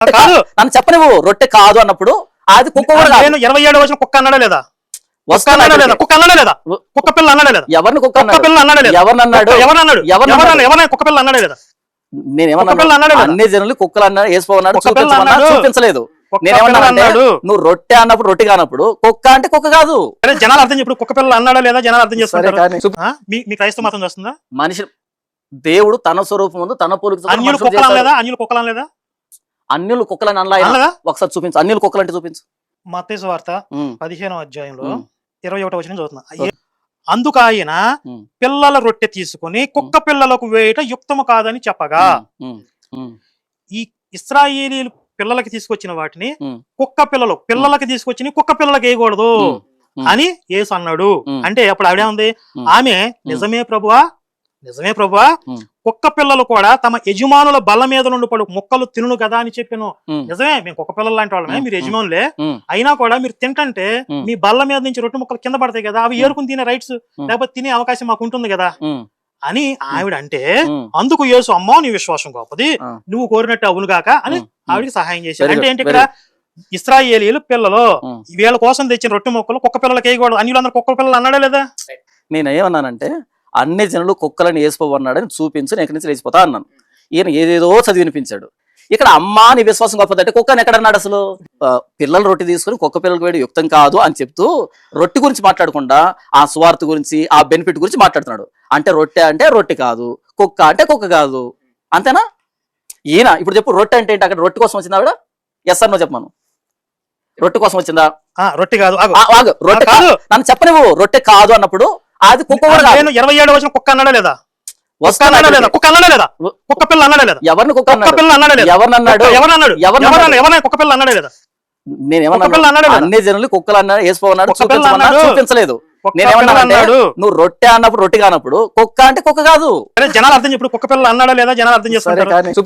కాదు నన్ను చెప్పనివ్వు. రొట్టె కాదు అన్నప్పుడు అది కుక్క కూడా కాదు. నేను 27 వచ్చిన కుక్క అన్నాడా లేదా? వస్తా అన్నాడా లేదా? కుక్క అన్నాడా లేదా? కుక్క పిల్ల అన్నాడా లేదా? ఎవరిని కుక్క కుక్క పిల్ల అన్నాడా లేదా? ఎవరినన్నాడు? ఎవరన్నాడు? ఎవరన్నా కుక్క పిల్ల అన్నాడా లేదా? నేనేమన్నా అన్ని జనులు కుక్కలు అన్నాడు, వేసుకోమన్నాడు, చూపించలేదు. నేనేమన్నాడు, నువ్వు రొట్టె అన్నప్పుడు రొట్టె కానప్పుడు కుక్క అంటే కుక్క కాదు. జనాలు అర్థం చెప్పు. కుక్క పిల్ల అన్నాడా లేదా? జనాలు అర్థం చేస్తారు. మీ క్రైస్తవ మతం చేస్తుందా? మనిషి దేవుడు తన స్వరూపం ముందు తన పోలిక అన్యులు కుక్కలు లేదా? అన్యులు కుక్కలు లేదా? అన్యులు కుక్కలని అనలా. ఒకసారి చూపించు. అన్యులు కుక్కలు అంటే చూపించు. మత్తయి సువార్త 15వ అధ్యాయంలో 21వ వచనం చదువుతున్నా. అందుకు ఆయన పిల్లల రొట్టె తీసుకుని కుక్క పిల్లలకు వేయట యుక్తము కాదని చెప్పగా, ఈ ఇశ్రాయేలీయులు పిల్లలకి తీసుకొచ్చిన వాటిని కుక్క పిల్లలకి తీసుకొచ్చి కుక్క పిల్లలకి వేయకూడదు అని యేసు అన్నాడు. అంటే అప్పుడు ఆవిడే ఉంది, ఆమె నిజమే ప్రభువా కుక్క పిల్లలు కూడా తమ యజమానుల బల్ల మీద నుండి పడు ముక్కలు తినును కదా అని చెప్పాను. నిజమే, మేము కుక్క పిల్లలు లాంటి వాళ్ళమే, మీరు యజమానులే. అయినా కూడా మీరు తింటంటే మీ బల్ల మీద నుంచి రొట్టె ముక్కలు కింద పడతాయి కదా, అవి ఏరుకుని తినే రైట్స్ లేకపోతే తినే అవకాశం మాకు ఉంటుంది కదా అని ఆవిడ అంటే, అందుకు యేసు అమ్మా నీ విశ్వాసం గొప్పది, నువ్వు కోరినట్టు అవునుగాక అని ఆవిడికి సహాయం చేశాడు. అంటే ఏంటి, ఇక్కడ ఇశ్రాయేలీయులు పిల్లలు వీళ్ళ కోసం తెచ్చిన రొట్టె ముక్కలు కుక్క పిల్లలకి వేయకూడదు. అన్యులందరూ కుక్క పిల్లలు అన్నాడా లేదా? నేను ఏమన్నానంటే, అన్ని జనులు కుక్కలను వేసుకోమన్నాడని చూపించు, నేను ఎక్కడి నుంచి లేచిపోతా అన్నాను. ఈయన ఏదేదో చదివి వినిపించాడు. ఇక్కడ అమ్మా నీ విశ్వాసం గొప్పదంటే కుక్కని ఎక్కడన్నాడు అసలు? పిల్లలు రొట్టె తీసుకుని కుక్క పిల్లలకు వేయడం యుక్తం కాదు అని చెప్తూ రొట్టె గురించి మాట్లాడకుండా ఆ స్వార్థ గురించి, ఆ బెనిఫిట్ గురించి మాట్లాడుతున్నాడు. అంటే రొట్టె కాదు, కుక్క అంటే కుక్క కాదు, అంతేనా? ఈయన ఇప్పుడు చెప్పు, రొట్టె అంటే ఏంటి? అక్కడ రొట్టె కోసం వచ్చిందా ఆవిడ? ఎస్ అన్నో చెప్పాను. రొట్టె కోసం వచ్చిందా? రొట్టె కాదు. రొట్టె కాదు. నన్ను చెప్పనివ్వు. రొట్టె కాదు అన్నప్పుడు అది కుక్క కూడా కాదు. నేను 27 వచ్చిన కుక్క అన్నాడా లేదా? కుక్క అన్నాడా లేదా? కుక్క పిల్ల అన్నాడా లేదా? ఎవరిని కుక్క పిల్ల అన్నాడా లేదా? ఎవరన్నాడు? ఎవరన్నా కుక్క పిల్ల అన్నాడా లేదా? నేనేమన్నా అన్ని జనులు కుక్కలు అన్నాడు, వేసుకోమన్నాడు, చూపించలేదు. నేనేమన్నాడు, నువ్వు రొట్టె అన్నప్పుడు రొట్టె కానప్పుడు కుక్క అంటే కుక్క కాదు. జనాలు అర్థం చెప్పు. కుక్క పిల్ల అన్నాడా లేదా? జనాలు అర్థం చేస్తారు.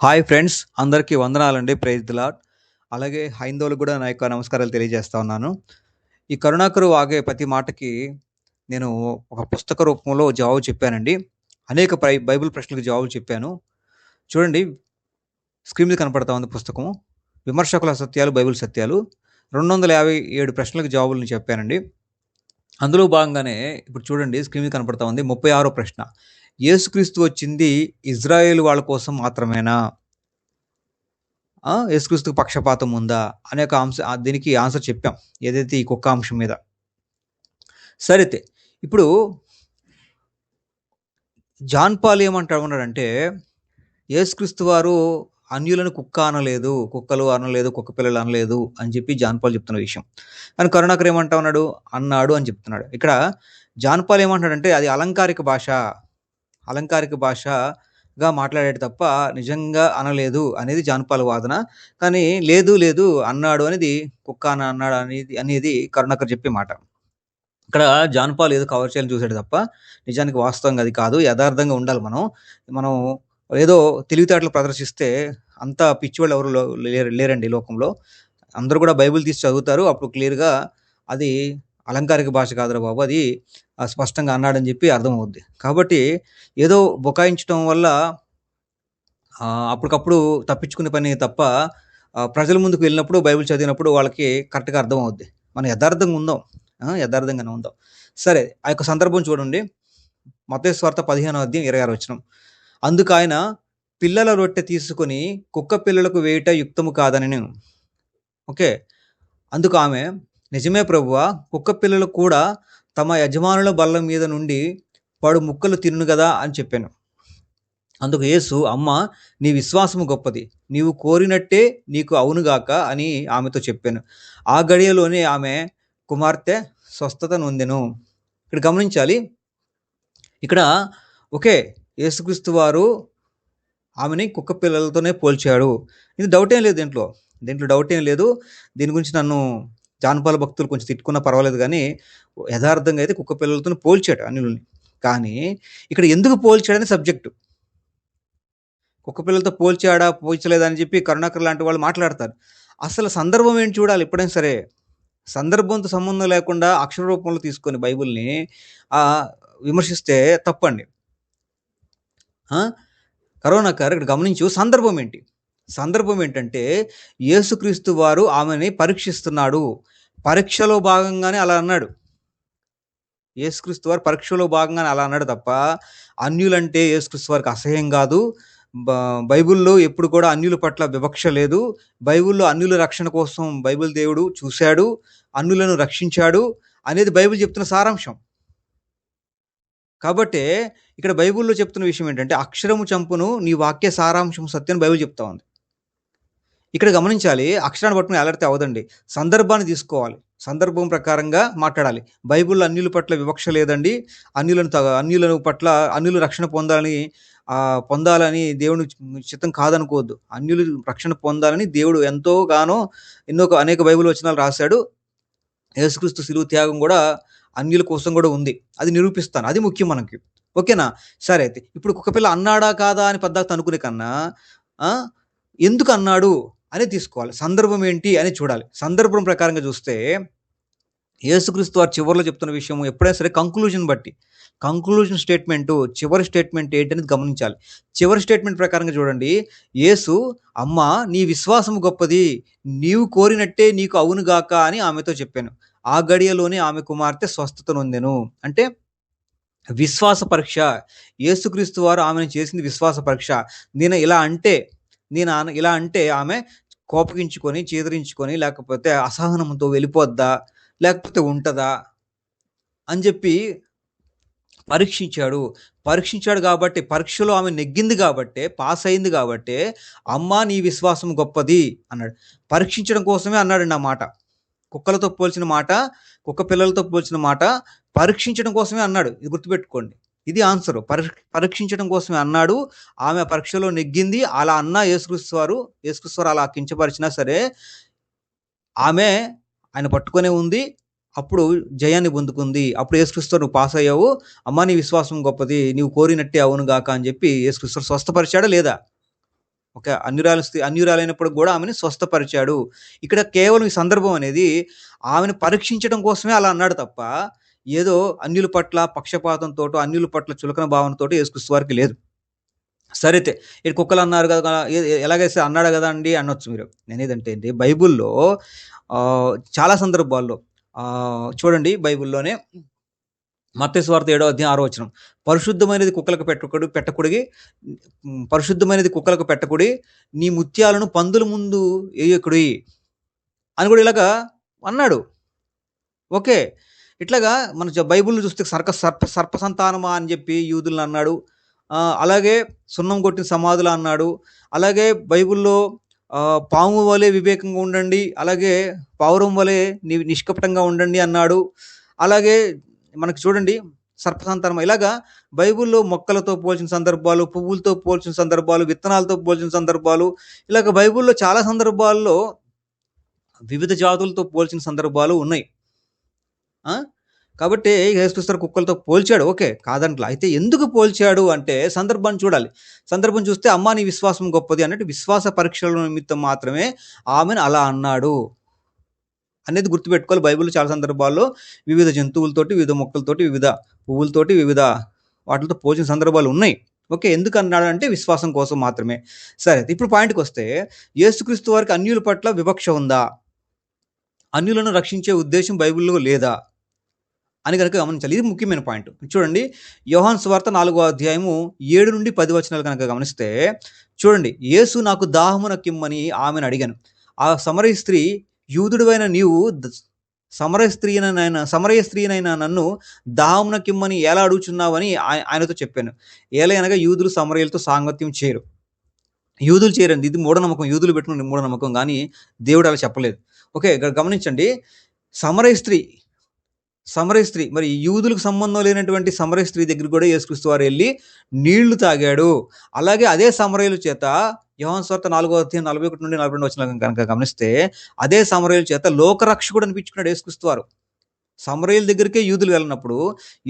హాయ్ ఫ్రెండ్స్, అందరికీ వందనాలండి. Praise the Lord. అలాగే హైందవులకు కూడా నా యొక్క నమస్కారాలు తెలియజేస్తా ఉన్నాను. ఈ కరుణాకరు వాగే ప్రతి మాటకి నేను ఒక పుస్తక రూపంలో జవాబు చెప్పానండి. అనేక బైబిల్ ప్రశ్నలకు జవాబులు చెప్పాను. చూడండి, స్క్రీన్ మీద కనపడతా ఉంది పుస్తకం, విమర్శకుల సత్యాలు, బైబిల్ సత్యాలు. 257 ప్రశ్నలకు జవాబులను చెప్పానండి. అందులో భాగంగానే ఇప్పుడు చూడండి, స్క్రీన్ మీద కనపడతా ఉంది 36వ ప్రశ్న. యేసుక్రీస్తు వచ్చింది ఇజ్రాయేల్ వాళ్ళ కోసం మాత్రమేనా? యేసుక్రీస్తుకు పక్షపాతం ఉందా అనే ఒక దీనికి ఆన్సర్ చెప్పాం, ఏదైతే ఈ కుక్క అంశం మీద. సరైతే ఇప్పుడు జాన్ పాల్ ఏమంటాడంటే, యేసుక్రీస్తు వారు అన్యులను కుక్క అనలేదు, కుక్కలు అనలేదు, కుక్క పిల్లలు అనలేదు అని చెప్పి జాన్ పాల్ చెప్తున్న విషయం. కానీ కరుణాకర్ ఏమంటా ఉన్నాడు? అన్నాడు అని చెప్తున్నాడు. ఇక్కడ జాన్ పాల్ ఏమంటాడంటే, అది అలంకారిక భాషగా మాట్లాడాడు తప్ప నిజంగా అనలేదు అనేది జాన్ పాల్ వాదన. కానీ లేదు అన్నాడు అనేది కుక్క అన్నాడు అనేది కరుణాకర్ చెప్పే మాట. ఇక్కడ జాన్ పాల్ ఏదో కవర్ చేయాలని చూసాడు తప్ప నిజానికి వాస్తవంగా అది కాదు. యథార్థంగా ఉండాలి. మనం ఏదో తెలివితేటలు ప్రదర్శిస్తే అంత పిచ్చివాళ్ళు ఎవరు లేరండి ఈ లోకంలో. అందరూ కూడా బైబిల్ తీసి చదువుతారు. అప్పుడు క్లియర్గా అది అలంకారిక భాష కాదురా బాబు, అది స్పష్టంగా అన్నాడని చెప్పి అర్థమవుద్ది. కాబట్టి ఏదో బుకాయించడం వల్ల అప్పటికప్పుడు తప్పించుకునే పని తప్ప ప్రజల ముందుకు వెళ్ళినప్పుడు, బైబిల్ చదివినప్పుడు వాళ్ళకి కరెక్ట్గా అర్థమవుద్ది. మనం యథార్థంగానే ఉందాం. సరే, ఆ యొక్క సందర్భం చూడండి. మత్తయి సువార్త 15వ అధ్యాయం 26వ వచనం. అందుకు ఆయన పిల్లల రొట్టె తీసుకుని కుక్క పిల్లలకు వేయట యుక్తము కాదని. ఓకే, అందుకు ఆమె, నిజమే ప్రభువా, కుక్క పిల్లలు కూడా తమ యజమానుల బల్ల మీద నుండి పడు ముక్కలు తిన్ను కదా అని చెప్పాను. అందుకు యేసు, అమ్మ నీ విశ్వాసము గొప్పది, నీవు కోరినట్టే నీకు అవునుగాక అని ఆమెతో చెప్పాను. ఆ గడియలోనే ఆమె కుమార్తె స్వస్థత నొందెను. ఇక్కడ గమనించాలి, ఇక్కడ ఓకే, యేసుక్రీస్తు వారు ఆమెని కుక్క పిల్లలతోనే పోల్చాడు. ఇది డౌట్ ఏం లేదు, దీంట్లో డౌట్ ఏం లేదు. దీని గురించి నన్ను జానపాల భక్తులు కొంచెం తిట్టుకున్నా పర్వాలేదు, కానీ యథార్థంగా అయితే కుక్క పిల్లలతో పోల్చాడు అన్యులని. కానీ ఇక్కడ ఎందుకు పోల్చాడని సబ్జెక్టు. కుక్క పిల్లలతో పోల్చాడా పోల్చలేదా అని చెప్పి కరుణాకర్ లాంటి వాళ్ళు మాట్లాడతారు. అసలు సందర్భం ఏంటి చూడాలి ఎప్పుడైనా సరే. సందర్భంతో సంబంధం లేకుండా అక్షర రూపంలో తీసుకొని బైబిల్ని విమర్శిస్తే తప్పండి. కరుణాకర్ ఇక్కడ గమనించు, సందర్భం ఏంటి? సందర్భం ఏంటంటే యేసుక్రీస్తు వారు ఆమెని పరీక్షిస్తున్నాడు. పరీక్షలో భాగంగానే అలా అన్నాడు. యేసుక్రీస్తు వారు పరీక్షలో భాగంగానే అలా అన్నాడు తప్ప అన్యులంటే యేసుక్రీస్తు వారికి అసహ్యం కాదు. బైబిల్లో ఎప్పుడు కూడా అన్యుల పట్ల వివక్ష లేదు. బైబిల్లో అన్యుల రక్షణ కోసం బైబిల్ దేవుడు చూశాడు, అన్యులను రక్షించాడు అనేది బైబిల్ చెప్తున్న సారాంశం. కాబట్టి ఇక్కడ బైబిల్లో చెప్తున్న విషయం ఏంటంటే అక్షరము చంపును, నీ వాక్య సారాంశం సత్యం బైబిల్ చెప్తా ఉంది. ఇక్కడ గమనించాలి, అక్షరాన్ని పట్టుకుని ఎలాడితే అవదండి. సందర్భాన్ని తీసుకోవాలి, సందర్భం ప్రకారంగా మాట్లాడాలి. బైబిల్లో అన్యుల పట్ల వివక్ష లేదండి. అన్యుల పట్ల అన్యులు రక్షణ పొందాలని దేవుని చిత్తం కాదనుకోవద్దు. అన్యులు రక్షణ పొందాలని దేవుడు ఎంతోగానో అనేక బైబిల్ వచనాలు రాశాడు. యేసుక్రీస్తు శిలువ త్యాగం కూడా అన్యుల కోసం కూడా ఉంది. అది నిరూపిస్తాను, అది ముఖ్యం మనకి. ఓకేనా? సరే, అయితే ఇప్పుడు కుక్కపిల్ల అన్నాడా కాదా అని పద్దాక అనుకునే కన్నా ఎందుకు అన్నాడు అని తీసుకోవాలి. సందర్భం ఏంటి అని చూడాలి. సందర్భం ప్రకారంగా చూస్తే యేసుక్రీస్తు వారు చివరిలో చెప్తున్న విషయం ఎప్పుడైనా సరే కంక్లూజన్ స్టేట్మెంట్, చివరి స్టేట్మెంట్ ఏంటనేది గమనించాలి. చివరి స్టేట్మెంట్ ప్రకారంగా చూడండి, యేసు అమ్మా నీ విశ్వాసం గొప్పది, నీవు కోరినట్టే నీకు అవునుగాక అని ఆమెతో చెప్పాను. ఆ గడియలోనే ఆమె కుమార్తె స్వస్థత నొందెను. అంటే విశ్వాస పరీక్ష. యేసుక్రీస్తు వారు ఆమెను చేసింది విశ్వాస పరీక్ష. నేను ఇలా అంటే ఆమె కోపగించుకొని చేదరించుకొని లేకపోతే అసహనంతో వెళ్ళిపోద్దా లేకపోతే ఉంటుందా అని చెప్పి పరీక్షించాడు కాబట్టి, పరీక్షలో ఆమె నెగ్గింది కాబట్టి, పాస్ అయింది కాబట్టి అమ్మా నీ విశ్వాసం గొప్పది అన్నాడు. పరీక్షించడం కోసమే అన్నాడండి ఆ మాట. కుక్కలతో పోల్చిన మాట, కుక్క పిల్లలతో పోల్చిన మాట పరీక్షించడం కోసమే అన్నాడు. ఇది గుర్తుపెట్టుకోండి, ఇది ఆన్సర్. పరీక్షించడం కోసమే అన్నాడు. ఆమె పరీక్షలో నెగ్గింది. అలా అన్నా యేసుక్రీస్తు వారు అలా కించపరిచినా సరే ఆమె ఆయన పట్టుకొనే ఉంది. అప్పుడు జయాన్ని పొందుకుంది. అప్పుడు యేసుక్రీస్తు నువ్వు పాస్ అయ్యావు, అమ్మా నీ విశ్వాసం గొప్పది, నీవు కోరినట్టే అవును గాక అని చెప్పి యేసుక్రీస్తు స్వస్థపరిచాడా లేదా? ఓకే, అన్యురాలైనప్పుడు కూడా ఆమెను స్వస్థపరిచాడు. ఇక్కడ కేవలం ఈ సందర్భం అనేది ఆమెను పరీక్షించడం కోసమే అలా అన్నాడు తప్ప ఏదో అన్యుల పట్ల పక్షపాతంతో, అన్యుల పట్ల చులకన భావనతో యేసుక్రీస్తు వారికి లేదు. సరే, అయితే ఇక్కడ కుక్కలు అన్నారు కదా, ఎలాగైతే అన్నాడు కదా అండి అనొచ్చు మీరు. నేనేదంటే అండి బైబిల్లో చాలా సందర్భాల్లో చూడండి, బైబిల్లోనే మత్తయి సువార్త 7వ అధ్యాయం 6వ వచనం, పరిశుద్ధమైనది కుక్కలకు పెట్టకుడి, నీ ముత్యాలను పందుల ముందు వేయకుడి అని కూడా ఇలాగా అన్నాడు. ఓకే, ఇట్లాగా మన బైబిల్ చూస్తే సర్ప సంతానమా అని చెప్పి యూదులను అన్నాడు. అలాగే సున్నం కొట్టిన సమాధులు అన్నాడు. అలాగే బైబిల్లో పాము వలె వివేకంగా ఉండండి, అలాగే పావురం వలె నిష్కపటంగా ఉండండి అన్నాడు. అలాగే మనకు చూడండి సర్పసంతానం, ఇలాగా బైబిల్లో మొక్కలతో పోల్చిన సందర్భాలు, పువ్వులతో పోల్చిన సందర్భాలు, విత్తనాలతో పోల్చిన సందర్భాలు, ఇలాగ బైబిల్లో చాలా సందర్భాల్లో వివిధ జాతులతో పోల్చిన సందర్భాలు ఉన్నాయి. కాబట్టి యేసుక్రీస్తు కుక్కలతో పోల్చాడు, ఓకే కాదంట్లా. అయితే ఎందుకు పోల్చాడు అంటే సందర్భాన్ని చూడాలి. సందర్భం చూస్తే అమ్మా నీ విశ్వాసం గొప్పది అన్నట్టు విశ్వాస పరీక్షల నిమిత్తం మాత్రమే ఆమెను అలా అన్నాడు అనేది గుర్తుపెట్టుకోవాలి. బైబిల్లో చాలా సందర్భాల్లో వివిధ జంతువులతోటి, వివిధ మొక్కలతోటి, వివిధ పువ్వులతోటి, వివిధ వాటితో పోల్చిన సందర్భాలు ఉన్నాయి. ఓకే, ఎందుకు అన్నాడు అంటే విశ్వాసం కోసం మాత్రమే. సరే, ఇప్పుడు పాయింట్కి వస్తే యేసుక్రీస్తు వారికి అన్యుల పట్ల వివక్ష ఉందా, అన్యులను రక్షించే ఉద్దేశం బైబిల్లో లేదా అని కనుక గమనించాలి. ఇది ముఖ్యమైన పాయింట్. చూడండి, యోహాను సువార్త 4వ అధ్యాయము 7 నుండి 10 వచనాలు కనుక గమనిస్తే చూడండి, యేసు నాకు దాహమునకిమ్మని ఆమెను అడిగాను. ఆ సమరయ స్త్రీ, యూదుడివైన నీవు సమరయ స్త్రీనైనా నన్ను దాహమునకిమ్మని ఎలా అడుగుచున్నావని ఆయనతో చెప్పాను. ఏలయనగా యూదులు సమరయులతో సాంగత్యం చేయరు. యూదులు చేయరండి, ఇది మూఢనమ్మకం, యూదులు పెట్టుకున్న మూఢనమ్మకం, కానీ దేవుడు అలా చెప్పలేదు. ఓకే, ఇక్కడ గమనించండి, సమరయ స్త్రీ మరి యూదులకు సంబంధం లేనటువంటి సమరయ స్త్రీ దగ్గర కూడా యేసుక్రీస్తు వారు వెళ్ళి నీళ్లు తాగాడు. అలాగే అదే సమరయుల చేత యోహాను సువార్త 4వ అధ్యాయం 41 నుండి 42 వచనాలు కనుక గమనిస్తే అదే సమరయుల చేత లోకరక్షకుడు అనిపించుకున్నాడు యేసుక్రీస్తు వారు. సమరయుల దగ్గరికే యూదులు వెళ్ళినప్పుడు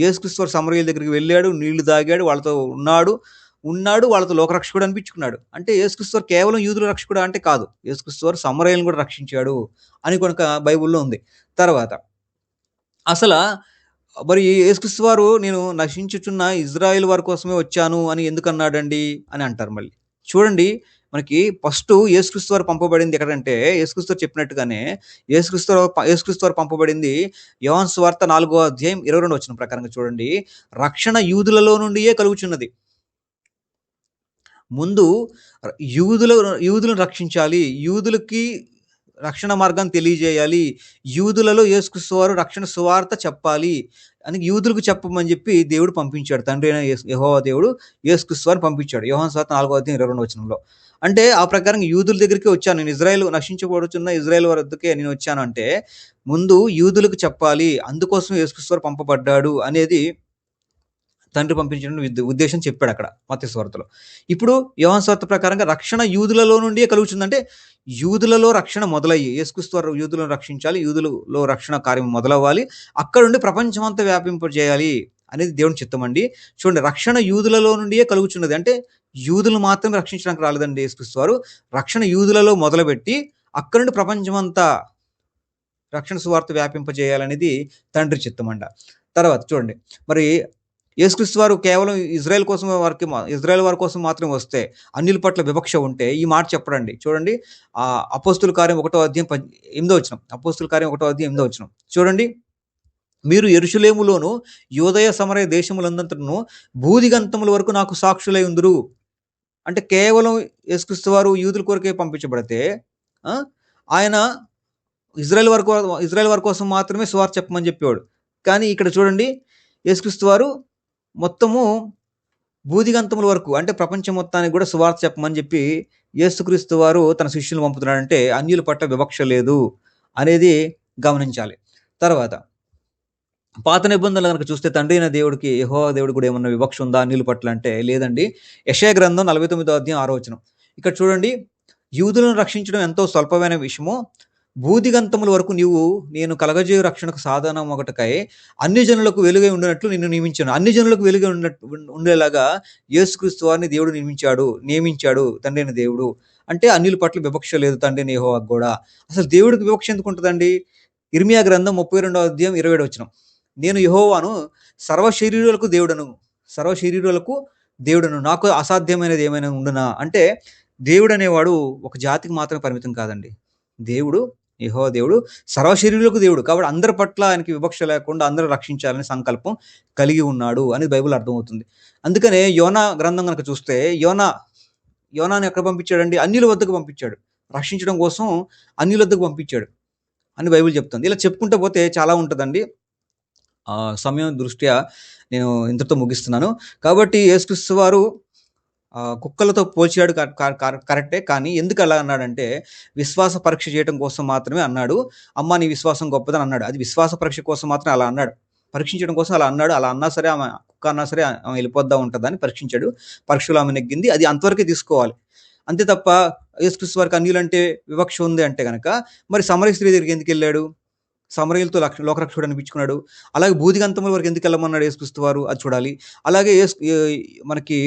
యేసుక్రీస్తు వారు సమరయుల దగ్గరికి వెళ్ళాడు, నీళ్లు తాగాడు, వాళ్ళతో ఉన్నాడు, ఉన్నాడు, వాళ్ళతో లోకరక్షకుడు అనిపించుకున్నాడు. అంటే యేసుక్రీస్తు వారు కేవలం యూదుల రక్షకుడు అంటే కాదు, యేసుక్రీస్తు వారు సమరయులను కూడా రక్షించాడు అని కనుక బైబిల్లో ఉంది. తర్వాత అసలు మరి యేసుక్రీస్తు వారు నేను నశించుచున్న ఇజ్రాయేల్ వారి కోసమే వచ్చాను అని ఎందుకు అన్నాడండి అని అంటారు. మళ్ళీ చూడండి, మనకి ఫస్ట్ యేసుక్రీస్తు వారు పంపబడింది ఎక్కడంటే, యేసుక్రీస్తు వారు చెప్పినట్టుగానే యేసుక్రీస్తు వారు పంపబడింది యోహాను సువార్త 4వ అధ్యాయం 22వ వచనం ప్రకారంగా చూడండి. రక్షణ యూదులలో నుండియే కలుగుచున్నది. ముందు యూదులను రక్షించాలి, యూదులకి రక్షణ మార్గాన్ని తెలియజేయాలి, యూదులలో యేసుక్రీస్తు వారు రక్షణ సువార్త చెప్పాలి అని యూదులకు చెప్పమని చెప్పి దేవుడు పంపించాడు. తండ్రి అయిన యెహోవా దేవుడు యేసుక్రీస్తు వారిని పంపించాడు యోహాను సువార్త 4వ అధ్యాయం 22వ వచనంలో. అంటే ఆ ప్రకారం యూదుల దగ్గరికి వచ్చాను నేను, ఇజ్రాయేల్ నశించబడుచున్న ఇజ్రాయేల్ వారి వద్దకే నేను వచ్చాను అంటే ముందు యూదులకు చెప్పాలి, అందుకోసం యేసుక్రీస్తు వారు పంపబడ్డాడు అనేది తండ్రి పంపించిన ఉద్దేశం చెప్పాడు అక్కడ మత్తయి సువార్తలో. ఇప్పుడు యోహాను సువార్త ప్రకారంగా రక్షణ యూదులలో నుండియే కలుగుతుందంటే యూదులలో రక్షణ మొదలయ్యి యేసుక్రీస్తు వారు యూదులను రక్షించాలి, యూదులలో రక్షణ కార్యం మొదలవ్వాలి, అక్కడ నుండి ప్రపంచమంతా వ్యాపింపజేయాలి అనేది దేవుని చిత్తమండి. చూడండి, రక్షణ యూదులలో నుండియే కలుగుచున్నది అంటే యూదులు మాత్రమే రక్షించడానికి రాలేదండి యేసుక్రీస్తు వారు. రక్షణ యూదులలో మొదలుపెట్టి అక్కడ నుండి ప్రపంచమంతా రక్షణ సువార్త వ్యాపింపజేయాలనేది తండ్రి చిత్తమండ. తర్వాత చూడండి, మరి యేసుక్రీస్తు వారు కేవలం ఇజ్రాయెల్ వారి కోసం మాత్రం వస్తే అన్యుల పట్ల వివక్ష ఉంటే ఈ మాట చెప్పడండి. చూడండి, అపోస్తుల కార్యం 1వ అధ్యాయం 8వ వచనం, అపోస్తుల కార్యం 1వ అధ్యాయం 8వ వచనం చూడండి. మీరు యెరూషలేములోను యూదయ సమరయ దేశములందంతటను భూదిగంతముల వరకు నాకు సాక్షులై ఉందురు. అంటే కేవలం యేసుక్రీస్తు వారు యూదుల కొరకే పంపించబడితే ఆయన ఇజ్రాయెల్ వారి కోసం మాత్రమే సువార్త చెప్పమని చెప్పేవాడు. కానీ ఇక్కడ చూడండి, యేసుక్రీస్తు వారు మొత్తము భూదిగంతముల వరకు అంటే ప్రపంచం మొత్తానికి కూడా సువార్త చెప్పమని చెప్పి యేసుక్రీస్తు వారు తన శిష్యులను పంపుతున్నాడంటే అన్యుల పట్ల వివక్ష లేదు అనేది గమనించాలి. తర్వాత పాత నిబంధనలు కనుక చూస్తే తండ్రి అయిన దేవుడికి యెహోవా దేవుడు కూడా ఏమన్నా వివక్ష ఉందా అన్యుల పట్ల అంటే లేదండి. యెషయా గ్రంథం 49వ అధ్యాయం 6వ వచనం. ఇక్కడ చూడండి, యూదులను రక్షించడం ఎంతో స్వల్పమైన విషయము, భూదిగంతముల వరకు నేను కలగజేయు రక్షణకు సాధనం ఒకటికై అన్ని జనులకు వెలుగై ఉండినట్లు నిన్ను నియమించాను. అన్ని జనులకు వెలుగై ఉండేలాగా యేసుక్రీస్తు వారిని దేవుడు నియమించాడు తండ్రి అయిన దేవుడు. అంటే అన్యుల పట్ల వివక్ష లేదు తండ్రి అయిన యెహోవాకు కూడా. అసలు దేవుడికి వివక్ష ఎందుకు ఉంటుందండి? ఇర్మియా గ్రంథం 32వ అధ్యాయం 27వ వచనం. నేను యెహోవాను సర్వశరీరులకు దేవుడను, నాకు అసాధ్యమైనది ఏమైనా ఉండునా? అంటే దేవుడు అనేవాడు ఒక జాతికి మాత్రమే పరిమితం కాదండి. దేవుడు యెహోవా దేవుడు సర్వశరీరులకు దేవుడు కాబట్టి అందరి పట్ల ఆయనకి వివక్ష లేకుండా అందరూ రక్షించాలని సంకల్పం కలిగి ఉన్నాడు అని బైబిల్ అర్థమవుతుంది. అందుకనే యోనా గ్రంథం కనుక చూస్తే యోనాని ఎక్కడ పంపించాడండి? అన్యుల వద్దకు పంపించాడు, రక్షించడం కోసం అన్యుల వద్దకు పంపించాడు అని బైబిల్ చెప్తుంది. ఇలా చెప్పుకుంటూ పోతే చాలా ఉంటుందండి. సమయం దృష్ట్యా నేను ఇంతతో ముగిస్తున్నాను. కాబట్టి యేసుక్రీస్తు వారు కుక్కలతో పోల్చాడు కరెక్టే, కానీ ఎందుకు అలా అన్నాడంటే విశ్వాస పరీక్ష చేయడం కోసం మాత్రమే అన్నాడు. అమ్మ నీ విశ్వాసం గొప్పదని అన్నాడు. అది విశ్వాస పరీక్ష కోసం మాత్రమే అలా అన్నాడు, పరీక్షించడం కోసం అలా అన్నాడు. అలా అన్నా సరే ఆమె కుక్క అన్నా సరే ఆమె వెళ్ళిపోద్దా ఉంటుందని పరీక్షించాడు. పరీక్షలో ఆమె నెగ్గింది, అది అంతవరకే తీసుకోవాలి అంతే తప్ప యేసుక్రీస్తు వారికి అన్యులంటే వివక్ష ఉంది అంటే కనుక మరి సమరయ స్త్రీ దగ్గరికి ఎందుకు వెళ్ళాడు? సమరయులతో లోకరక్షకుడు అనిపించుకున్నాడు. అలాగే భూదిగంతముల వరకు ఎందుకు వెళ్ళమన్నాడు యేసుక్రీస్తు వారు? అది చూడాలి. అలాగే మనకి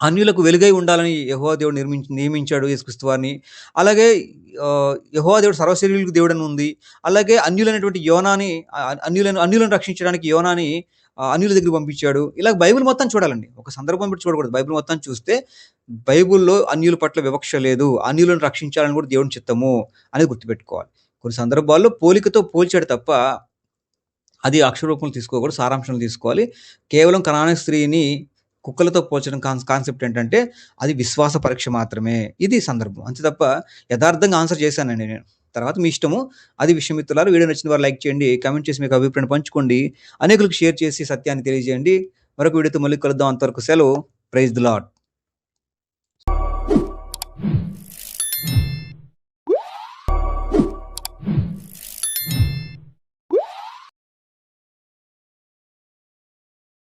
అన్యులకు వెలుగై ఉండాలని యెహోవా దేవుడు నియమించాడు యేసుక్రీస్తు వారిని. అలాగే యెహోవా దేవుడు సర్వశరీరులకు దేవుడని ఉంది. అలాగే అన్యులైనటువంటి యోనాని అన్యులను రక్షించడానికి యోనాని అన్యుల దగ్గర పంపించాడు. ఇలా బైబిల్ మొత్తం చూడాలండి, ఒక సందర్భం పెట్టి చూడకూడదు. బైబిల్ మొత్తం చూస్తే బైబిల్లో అన్యుల పట్ల వివక్ష లేదు, అన్యులను రక్షించాలని కూడా దేవుని చిత్తము అనేది గుర్తుపెట్టుకోవాలి. కొన్ని సందర్భాల్లో పోలికతో పోల్చాడు తప్ప అది అక్షరూపంలో తీసుకోకూడదు, సారాంశంలో తీసుకోవాలి. కేవలం కనానీ స్త్రీని కుక్కలతో పోల్చడం కాన్సెప్ట్ ఏంటంటే అది విశ్వాస పరీక్ష మాత్రమే, ఇది సందర్భం అంతే తప్ప యథార్థంగా ఆన్సర్ చేశానండి నేను. తర్వాత మీ ఇష్టము, అది విషయం. మిత్రులారా, వీడియో నచ్చిన వారు లైక్ చేయండి, కామెంట్ చేసి మీకు అభిప్రాయం పంచుకోండి, అనేకులకు షేర్ చేసి సత్యాన్ని తెలియజేయండి. మరొక వీడియోతో మళ్ళీ కలుద్దాం. అంతవరకు సెలవు. Praise the lord.